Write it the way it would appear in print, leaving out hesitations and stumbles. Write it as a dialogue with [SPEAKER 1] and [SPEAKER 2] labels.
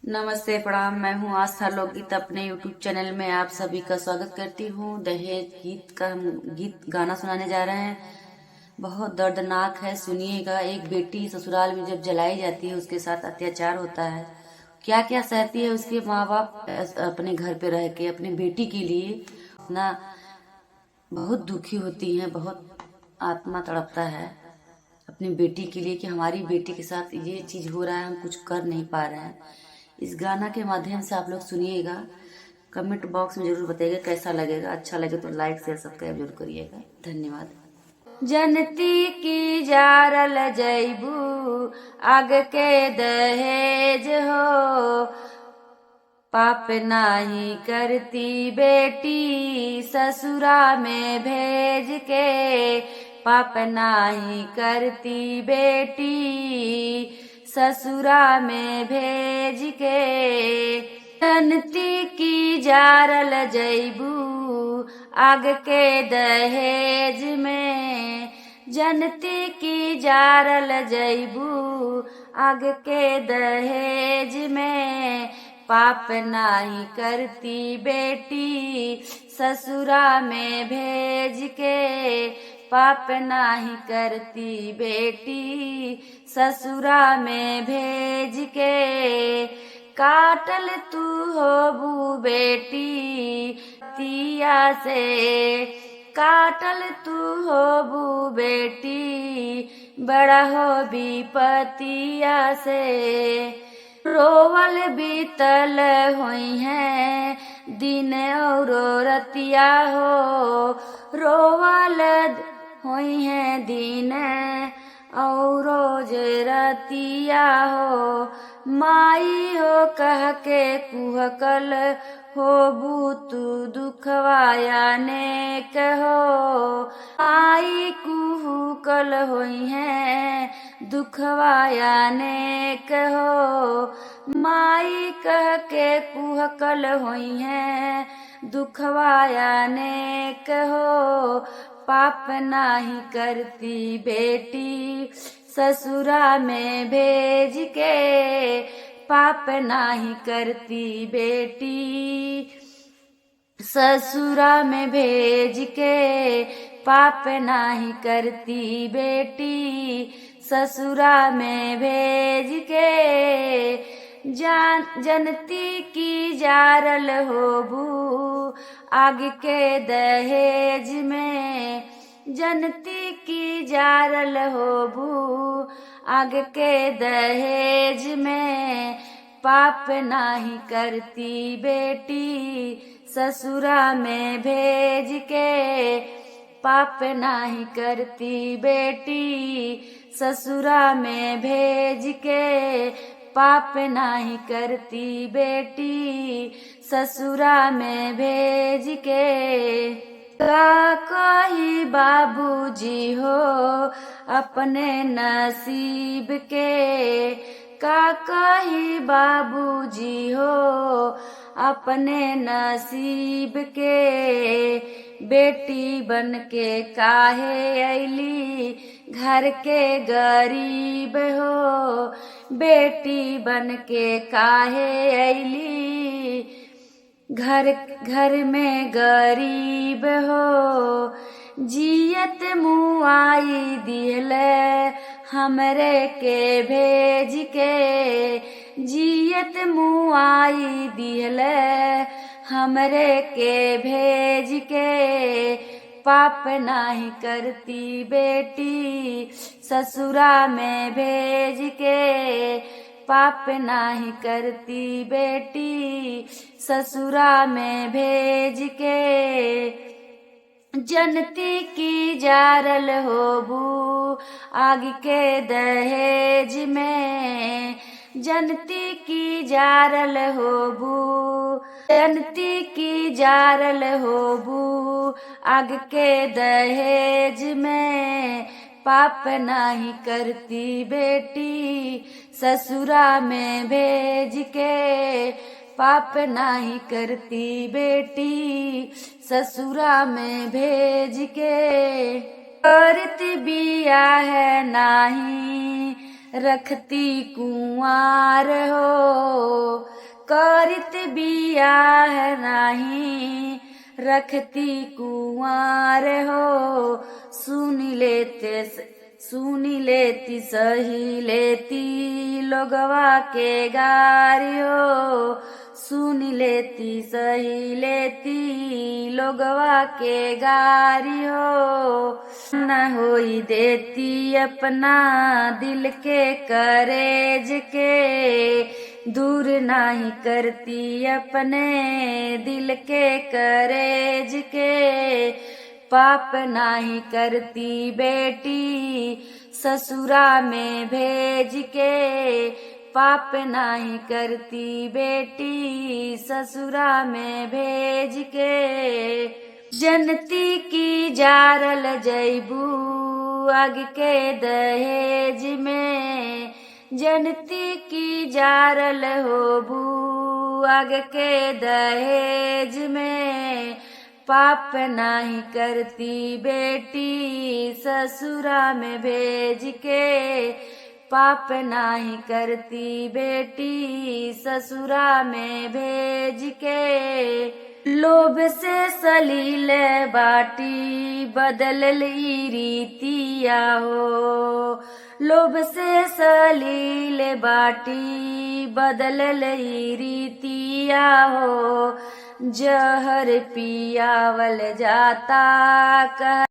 [SPEAKER 1] नमस्ते प्रणाम। मैं हूँ आस्था लोकगीत अपने यूट्यूब चैनल में आप सभी का स्वागत करती हूँ। दहेज गीत का हम गाना सुनाने जा रहे हैं। बहुत दर्दनाक है, सुनिएगा। एक बेटी ससुराल में जब जलाई जाती है, उसके साथ अत्याचार होता है, क्या क्या सहती है उसके माँ बाप अपने घर पे रह के अपनी बेटी के लिए ना, बहुत दुखी होती हैं। बहुत आत्मा तड़पता है अपनी बेटी के लिए कि हमारी बेटी के साथ ये चीज़ हो रहा है, हम कुछ कर नहीं पा रहे हैं। इस गाना के माध्यम से आप लोग सुनिएगा। कमेंट बॉक्स में जरूर बताइएगा कैसा लगेगा। अच्छा लगे तो लाइक शेयर सब्सक्राइब जरूर करिएगा। धन्यवाद। जनती की जारल जैबू आग के दहेज हो, पाप नाही करती बेटी ससुरा में भेज के, पाप नाही करती बेटी ससुरा में भेज के। जनती की जारल जैबू आग के दहेज में, जनती की जारल जैबू आग के दहेज में, पाप नाही करती बेटी ससुरा में भेज के, पाप नाही करती बेटी ससुरा में भेज के। काटल तू होबू बेटी तिया से, काटल तू होबू बेटी बड़ा हो विपतिया से। रोवल बीतल होई है दिन और रतिया हो, रोवल होई है दिन और रोज रतिया हो। माई हो कह के कुहकल होबू तू दुखवाया ने कहो, आई कुहकल होई है दुखवाया ने कहो। माई कह के कुहकल होई है दुखवाया ने कहो, पाप नाही करती बेटी ससुरा में भेज के, पाप नाही करती बेटी ससुरा में भेज के, पाप नाही करती बेटी ससुरा में भेज के। जनती की जारल होबू आग के दहेज में, जनती की जारल होबू आग के दहेज में, पाप नाही करती बेटी ससुरा में भेज के, पाप नाही करती बेटी ससुरा में भेज के, पाप नाही करती बेटी ससुरा में भेज के। का कही बाबूजी हो अपने नसीब के, का कही बाबूजी हो अपने नसीब के। बेटी बन के काहे ऐली घर के गरीब हो, बेटी बन के काहे ऐली घर में गरीब हो। जियत मुआई दिल हमरे के भेज के, जियत मुआई दिल हमरे के भेज के। पाप नाही करती बेटी ससुरा में भेज के, पाप नाही करती बेटी ससुरा में भेज के। जनती की जारल होबू आग के दहेज में, जनती की जारल होबू, जनती की जारल होबू आग के दहेज में, पाप नाही करती बेटी ससुरा में भेज के, पाप नाही करती बेटी ससुरा में भेज के। करती बिया है नाही रखती कुंवार हो, करत बियाह नाही, रखती कुंवार हो। सुन लेती सही लेती लोगवा के गारी हो। सुन लेती सही लेती लोगवा के गारी हो। न होई देती अपना दिल के करेज के, दूर नहीं करती अपने दिल के करेज के। पाप नहीं करती बेटी ससुरा में भेज के, पाप नहीं करती बेटी ससुरा में भेज के। जनती की जारल जैबू आग के दहेज में, जनती की जारल होबू आग के दहेज में। पाप नहीं करती बेटी ससुरा में भेज के, पाप नहीं करती बेटी ससुरा में भेज के। लोभ से सलील बाटी बदल ली रीतिया हो। लोभ से सलील बाटी बदल ली रीतिया हो। जहर पियावल जाता कह